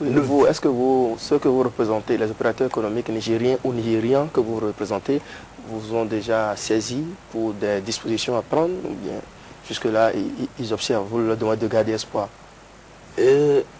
Est-ce que ceux que vous représentez, les opérateurs économiques nigériens ou nigérians que vous représentez, vous ont déjà saisi pour des dispositions à prendre ou bien jusque-là, ils observent, vous leur demandez de garder espoir?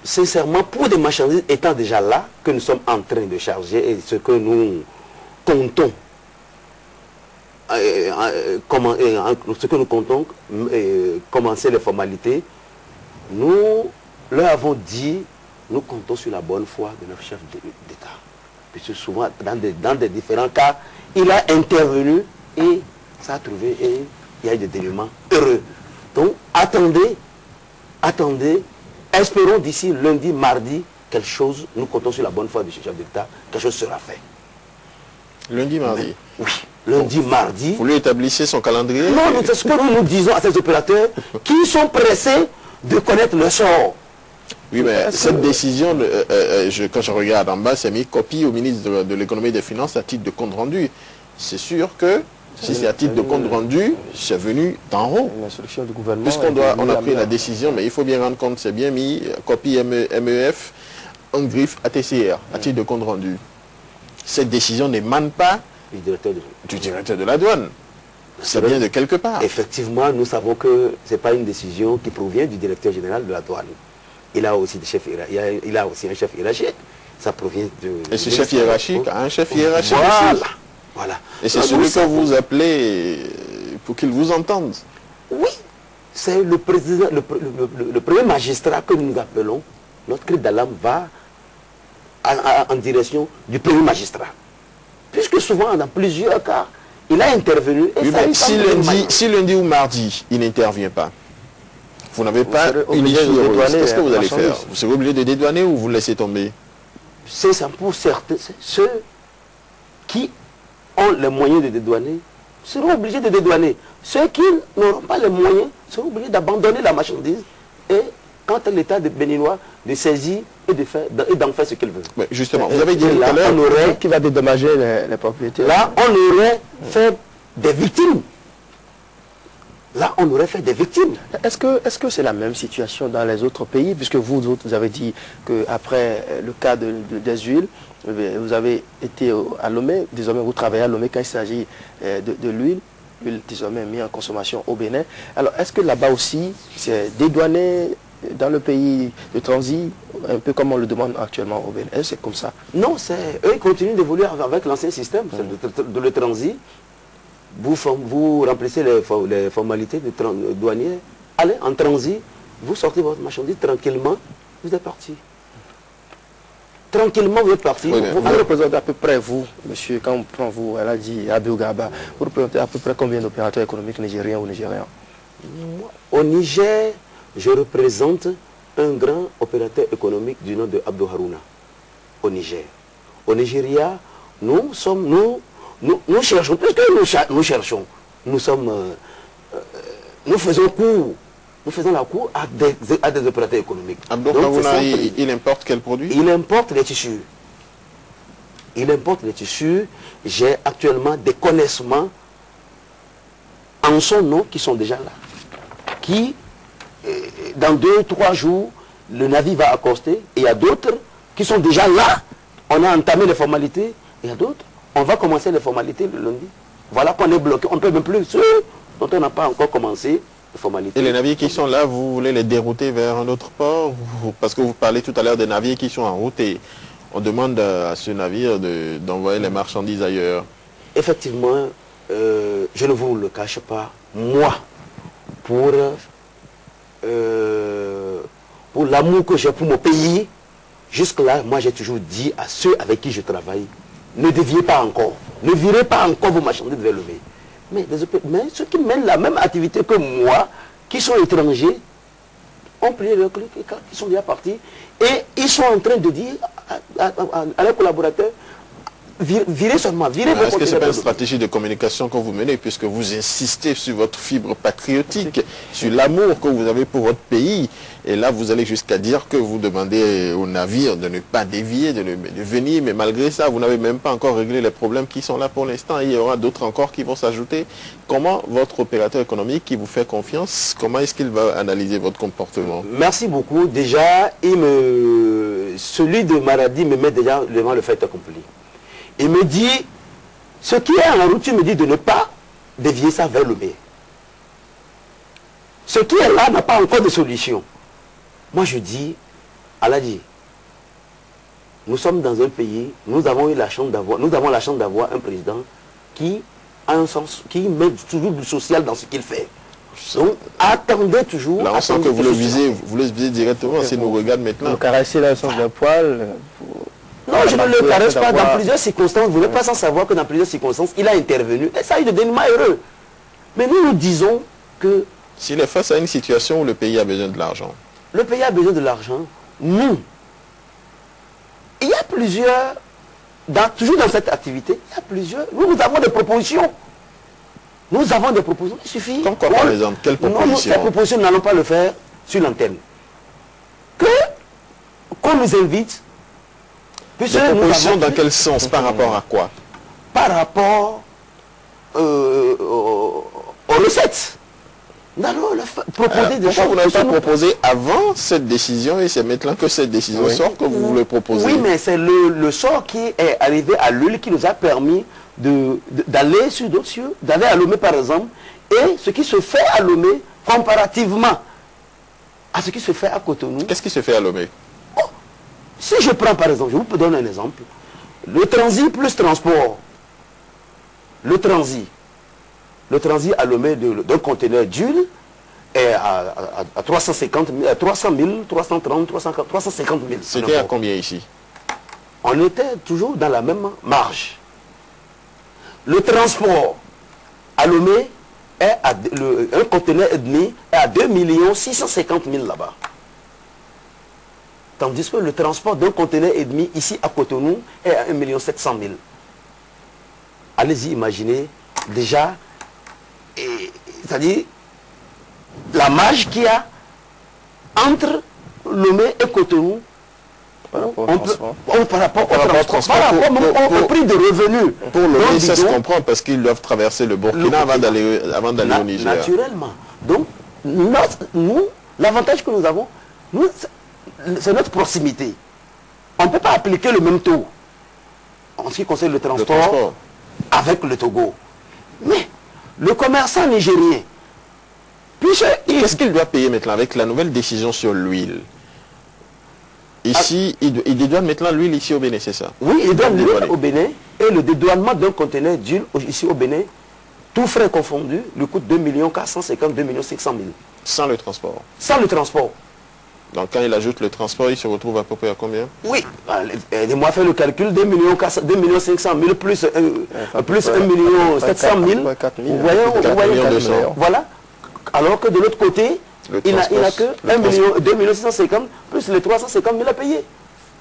Sincèrement, pour des marchandises étant déjà là, que nous sommes en train de charger et ce que nous comptons, commencer les formalités, nous leur avons dit, nous comptons sur la bonne foi de notre chef d'État. Puisque souvent, dans des différents cas, il a intervenu et ça a trouvé, et il y a eu des dénouements heureux. Donc, attendez, espérons d'ici lundi, mardi, quelque chose, nous comptons sur la bonne foi du chef d'État, quelque chose sera fait. Lundi, mardi? Oui, lundi, mardi. Vous lui établissez son calendrier? Non, c'est ce que nous disons à ces opérateurs qui sont pressés de connaître le sort. Oui, mais cette décision, quand je regarde en bas, c'est mis copie au ministre de l'économie et des finances à titre de compte rendu. C'est sûr que si c'est à titre de compte rendu, c'est venu d'en haut. Une instruction du gouvernement. Puisqu'on a pris la décision, mais il faut bien rendre compte, c'est bien mis copie MEF en griffe ATCR, à titre de compte rendu. Cette décision n'émane pas du directeur de la douane. Ça vient de quelque part. Effectivement, nous savons que ce n'est pas une décision qui provient du directeur général de la douane. Il a aussi un chef hiérarchique. Ça provient de... Et ce chef hiérarchique a un chef hiérarchique aussi. Voilà. Et c'est celui que vous appelez pour qu'il vous entende. Oui, c'est le président, le premier magistrat que nous appelons. Notre cri d'alarme va en direction du premier magistrat. Puisque souvent, dans plusieurs cas, il a intervenu. Et oui, si lundi ou mardi, il n'intervient pas, vous n'avez pas une issue heureuse. Qu'est-ce que vous allez faire? Vous serez obligé de dédouaner ou vous laissez tomber? C'est ça pour certains. Ceux qui ont les moyens de dédouaner seront obligés de dédouaner. Ceux qui n'auront pas les moyens seront obligés d'abandonner la marchandise et quand l'État béninois de saisir et d'en faire ce qu'il veut. Mais justement, vous avez dit tout à l'heure qui va dédommager les propriétaires. Là, on aurait fait des victimes. Là, on aurait fait des victimes. Est-ce que c'est la même situation dans les autres pays? Puisque vous autres, vous avez dit qu'après le cas des huiles, vous avez été à Lomé, désormais vous travaillez à Lomé quand il s'agit de l'huile désormais mise en consommation au Bénin. Alors, est-ce que là-bas aussi, c'est dédouané dans le pays de transit, un peu comme on le demande actuellement au Bénin? Est-ce que c'est comme ça? Non, eux ils continuent d'évoluer avec l'ancien système de le transit. Vous remplissez les formalités de douanier, allez en transit, vous sortez votre marchandise tranquillement, vous êtes parti. Tranquillement, vous êtes parti. Oui, vous représentez à peu près, vous, monsieur, quand on prend vous, elle a dit Abdou Garba, vous représentez à peu près combien d'opérateurs économiques nigériens ou nigérians? Au Niger, je représente un grand opérateur économique du nom de Abdou Harouna, au Niger. Au Nigeria, nous cherchons, puisque nous cherchons, nous faisons la cour à des opérateurs économiques. Abdou Harouna, il importe quel produit? Il importe les tissus. Il importe les tissus. J'ai actuellement des connaissements en son nom qui sont déjà là. Qui, dans 2 ou 3 jours, le navire va accoster. Et il y a d'autres qui sont déjà là. On a entamé les formalités. Et il y a d'autres. On va commencer les formalités le lundi. Voilà qu'on est bloqué. On ne peut même plus. Ceux dont on n'a pas encore commencé les formalités. Et les navires qui sont là, vous voulez les dérouter vers un autre port? Parce que vous parlez tout à l'heure des navires qui sont en route et on demande à ce navire d'envoyer les marchandises ailleurs. Effectivement, je ne vous le cache pas. Moi, pour l'amour que j'ai pour mon pays, jusque-là, moi j'ai toujours dit à ceux avec qui je travaille, ne déviez pas encore, ne virez pas encore vos marchandises vers le Mais ceux qui mènent la même activité que moi, qui sont étrangers, ont pris leur clic, ils sont déjà partis, et ils sont en train de dire à leurs collaborateurs, virez seulement, virez vos Est-ce que ce n'est pas une conteneurs. stratégie de communication que vous menez, puisque vous insistez sur votre fibre patriotique, sur l'amour que vous avez pour votre pays, et là vous allez jusqu'à dire que vous demandez aux navires de ne pas dévier, de venir, mais malgré ça, vous n'avez même pas encore réglé les problèmes qui sont là pour l'instant, il y aura d'autres encore qui vont s'ajouter. Comment votre opérateur économique qui vous fait confiance, comment est-ce qu'il va analyser votre comportement? Merci beaucoup. Déjà, celui de Maradi me met déjà devant le fait accompli. Il me dit, ce qui est en route, il me dit de ne pas dévier ça vers le B. Ce qui est là n'a pas encore de solution. Moi je dis, Aladi, nous sommes dans un pays, nous avons la chance d'avoir un président qui a un sens, qui met toujours du social dans ce qu'il fait. Donc, attendez toujours. Là, on sent que vous le visez directement, s'il nous regarde maintenant. Vous caressez le sens d'un poil. Non, je ne le caresse pas. Dans plusieurs circonstances, vous n'êtes pas sans savoir que dans plusieurs circonstances, il a intervenu. Et ça a eu des dénouements heureux. Mais nous disons que... S'il est face à une situation où le pays a besoin de l'argent. Le pays a besoin de l'argent. Nous, il y a plusieurs... toujours dans cette activité, il y a plusieurs... Nous avons des propositions. Nous avons des propositions. Il suffit... Comme quoi, par exemple? Quelles propositions? Non, ces propositions, nous n'allons pas le faire sur l'antenne. Qu'on nous invite... Des propositions dans quel sens? Par rapport à quoi? Par rapport aux recettes. Nous allons proposer des choses. Vous n'avez pas proposé avant cette décision et c'est maintenant que cette décision sort que vous le proposez? Oui, mais c'est le sort qui est arrivé à l'huile qui nous a permis d'aller sur d'autres cieux, d'aller à Lomé par exemple, et ce qui se fait à Lomé comparativement à ce qui se fait à Cotonou. Qu'est-ce qui se fait à Lomé? Si je prends par exemple, je vous donne un exemple, le transit plus transport, le transit à Lomé d'un conteneur d'huile est à 350 000, 300 000, 330, 340, 350 000. C'était à combien ici? On était toujours dans la même marge. Le transport à Lomé est un conteneur et demi est à 2 650 000 là-bas. Tandis que le transport d'un conteneur et demi ici à Cotonou est à 1 700 000. Allez-y, imaginez déjà, c'est-à-dire la marge qu'il y a entre Lomé et Cotonou par rapport au transport, au prix de revenus. Pour Lomé, ça se comprend parce qu'ils doivent traverser le Burkina avant d'aller au Niger. Naturellement. Donc, nous, l'avantage que nous avons, c'est notre proximité. On ne peut pas appliquer le même taux en ce qui concerne le transport avec le Togo. Mais le commerçant nigérien, qu'est-ce qu'il doit payer maintenant avec la nouvelle décision sur l'huile? Ici, il dédouane maintenant l'huile ici au Bénin, c'est ça? Oui, il donne l'huile au Bénin et le dédouanement d'un conteneur d'huile ici au Bénin, tout frais confondus, lui coûte 2 450 000, 2 500 000. Sans le transport? Sans le transport. Donc quand il ajoute le transport, il se retrouve à peu près à combien? Oui, aidez-moi à faire le calcul, 2 500 000 plus 1 700 000. Vous voyez, voilà. Alors que de l'autre côté, il n'a que 2 650 plus les 350 000 à payer.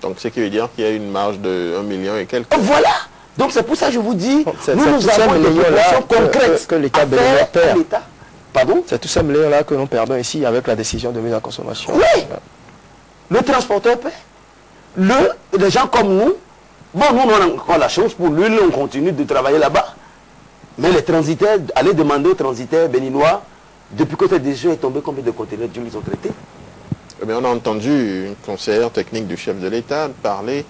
Donc ce qui veut dire qu'il y a une marge de 1 million et quelques. Voilà. Donc c'est pour ça que je vous dis, nous avons des propositions concrètes que l'État béninois perd. Pardon? C'est tout ça là que nous perdons ici avec la décision de mise en consommation. Oui. Le transporteur paie. Les gens comme nous, bon, nous on a encore la chance pour l'huile, on continue de travailler là-bas. Mais les transitaires, allez demander aux transitaires béninois, depuis que cette décision est tombée, combien de conteneurs d'huile ils ont traité? Eh bien, on a entendu une conseillère technique du chef de l'État parler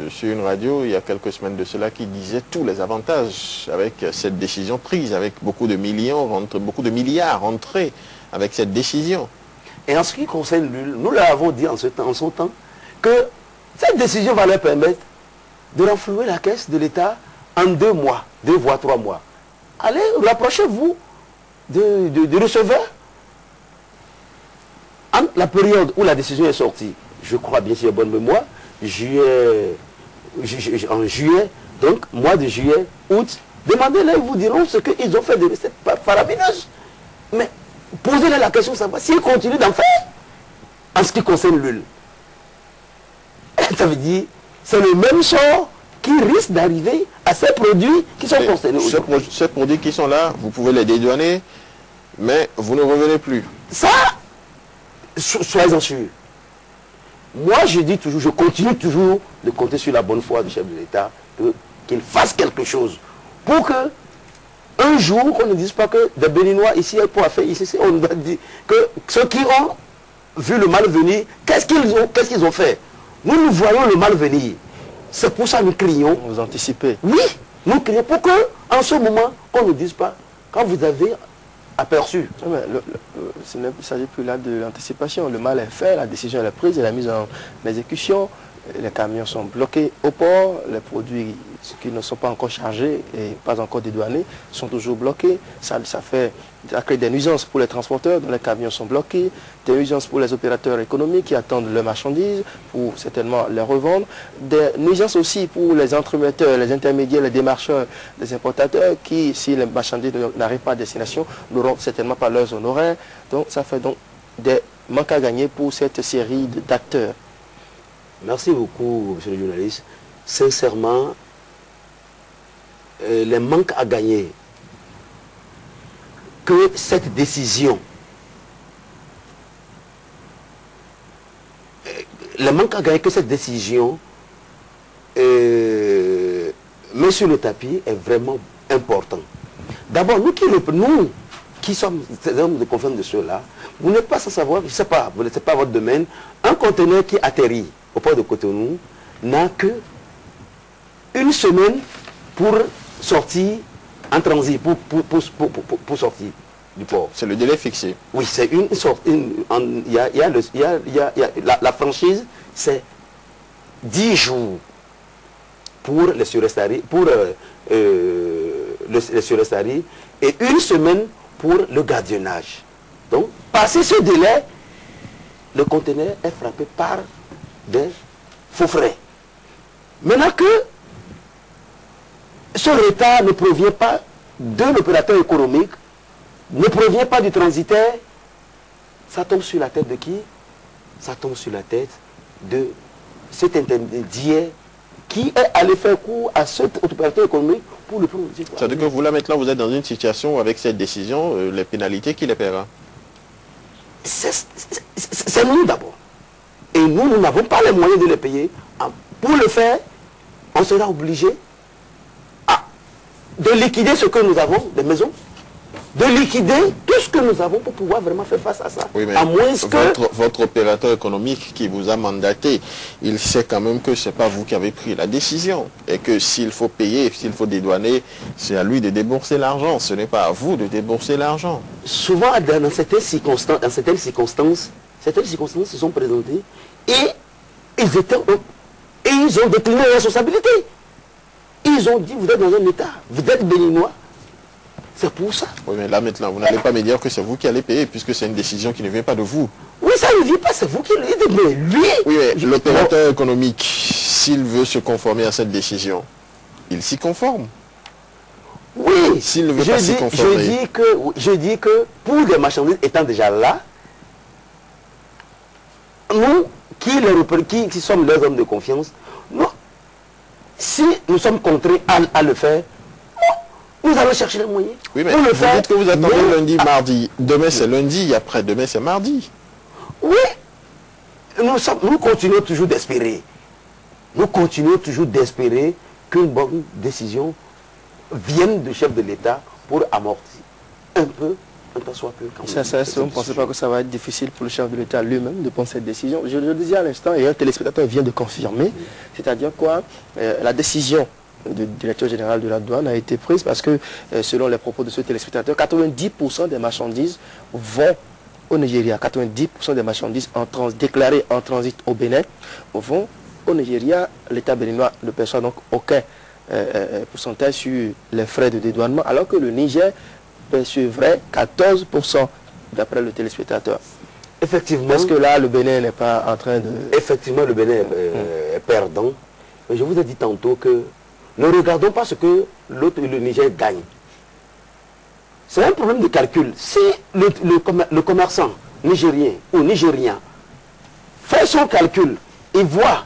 sur une radio il y a quelques semaines de cela qui disait tous les avantages avec cette décision prise, avec beaucoup de milliards rentrés avec cette décision. Et en ce qui concerne l'huile, nous leur avons dit en son temps que cette décision va leur permettre de renflouer la caisse de l'État en 2 mois, 2 voire 3 mois. Allez, rapprochez-vous du receveur. En la période où la décision est sortie, je crois bien, si j'ai bonne mémoire, en juillet, donc mois de juillet, août, demandez-les, ils vous diront ce qu'ils ont fait de recettes faramineuses. Mais posez-leur la question de savoir s'ils continuent d'en faire en ce qui concerne l'huile. Ça veut dire, c'est le même sort qui qui risque d'arriver à ces produits qui sont concernés. Ces produits qui sont là, vous pouvez les dédouaner, mais vous ne revenez plus. Ça, soyez-en sûrs. Moi, je dis toujours, je continue toujours de compter sur la bonne foi du chef de l'État, qu'il fasse quelque chose pour que un jour, qu'on ne dise pas que des Béninois ici, pour faire ici, on doit dire que ceux qui ont vu le mal venir, qu'est-ce qu'ils ont fait? Nous voyons le mal venir. C'est pour ça que nous crions. Vous anticipez. Oui, nous crions pour que, en ce moment, qu'on ne dise pas, quand vous avez aperçu. Non, mais il ne s'agit plus là de l'anticipation. Le mal est fait, la décision est prise, elle est mise en exécution. Les camions sont bloqués au port, les produits qui ne sont pas encore chargés et pas encore dédouanés sont toujours bloqués. Ça crée des nuisances pour les transporteurs dont les camions sont bloqués, des nuisances pour les opérateurs économiques qui attendent leurs marchandises pour certainement les revendre, des nuisances aussi pour les entremetteurs, les intermédiaires, les démarcheurs, les importateurs qui, si les marchandises n'arrivent pas à destination, n'auront certainement pas leurs honoraires. Donc ça fait donc des manques à gagner pour cette série d'acteurs. Merci beaucoup, monsieur le journaliste. Sincèrement, les manques à gagner que cette décision, met sur le tapis est vraiment important. D'abord, nous qui sommes des hommes de confiance de ceux-là, vous n'êtes pas sans savoir, je ne sais pas, vous n'êtes pas votre domaine, un conteneur qui atterrit au port de Cotonou n'a que une semaine pour sortir en transit, pour sortir du port. C'est le délai fixé. Oui, c'est une sorte. La franchise, c'est 10 jours pour les surestaries, et une semaine pour le gardiennage. Donc, passé ce délai, le conteneur est frappé par des faux frais. Maintenant que ce retard ne provient pas de l'opérateur économique, ne provient pas du transitaire, ça tombe sur la tête de qui? Ça tombe sur la tête de cet intermédiaire qui est allé faire cours à cet opérateur économique pour le produire. C'est-à-dire que vous, là, maintenant, vous êtes dans une situation où, avec cette décision, les pénalités, qui les paiera? C'est nous d'abord. Et nous n'avons pas les moyens de les payer. Pour le faire, on sera obligé de liquider ce que nous avons, des maisons, de liquider tout ce que nous avons pour pouvoir vraiment faire face à ça. Oui, mais à moins que... votre opérateur économique qui vous a mandaté, il sait quand même que ce n'est pas vous qui avez pris la décision. Et que s'il faut payer, s'il faut dédouaner, c'est à lui de débourser l'argent. Ce n'est pas à vous de débourser l'argent. Souvent, dans certaines circonstances se sont présentées et ils ont décliné la responsabilité. Ils ont dit, vous êtes dans un état, vous êtes béninois. C'est pour ça. Oui, mais là maintenant, vous n'allez pas me dire que c'est vous qui allez payer, puisque c'est une décision qui ne vient pas de vous. Oui, ça ne vient pas, c'est vous qui le dites, mais lui... Oui, mais l'opérateur économique, s'il veut se conformer à cette décision, il s'y conforme. Oui, s'il ne veut pas s'y conformer. Je dis que pour les marchandises étant déjà là, nous, qui sommes leurs hommes de confiance, nous, si nous sommes contraints à le faire, nous allons chercher les moyens. Oui, mais vous dites que vous attendez lundi, mardi. Demain, c'est lundi, après-demain, c'est mardi. Oui, nous continuons toujours d'espérer. Nous continuons toujours d'espérer qu'une bonne décision vienne du chef de l'État pour amortir un peu, un temps soit peu. Vous ne pensez pas que ça va être difficile pour le chef de l'État lui-même de prendre cette décision? Je le disais à l'instant, et un téléspectateur vient de confirmer, c'est-à-dire quoi, la décision du directeur général de la douane a été prise parce que, selon les propos de ce téléspectateur, 90% des marchandises vont au Nigeria. 90% des marchandises déclarées en transit au Bénin vont au Nigeria. L'État béninois ne perçoit donc aucun pourcentage sur les frais de dédouanement, alors que le Niger percevrait 14% d'après le téléspectateur. Effectivement. Est-ce que là, le Bénin n'est pas en train de... Effectivement, le Bénin est perdant. Mais je vous ai dit tantôt que ne regardons pas ce que l'autre, le Niger, gagne. C'est un problème de calcul. Si le commerçant nigérien ou nigérien fait son calcul et voit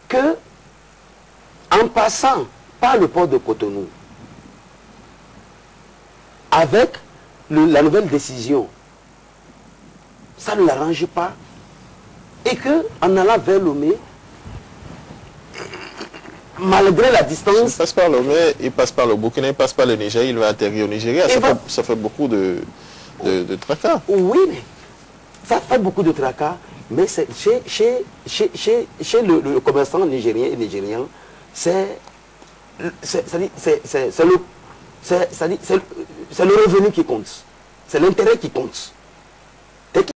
que en passant par le port de Cotonou, avec la nouvelle décision, ça ne l'arrange pas. Et qu'en allant vers Lomé, malgré la distance... Il passe par Lomé, il passe par le Burkina, il passe par le Nigeria, il va atterrir au Nigeria. Ça fait beaucoup de tracas. Oui, mais ça fait beaucoup de tracas, mais chez le commerçant nigérien et nigérien, c'est le revenu qui compte. C'est l'intérêt qui compte.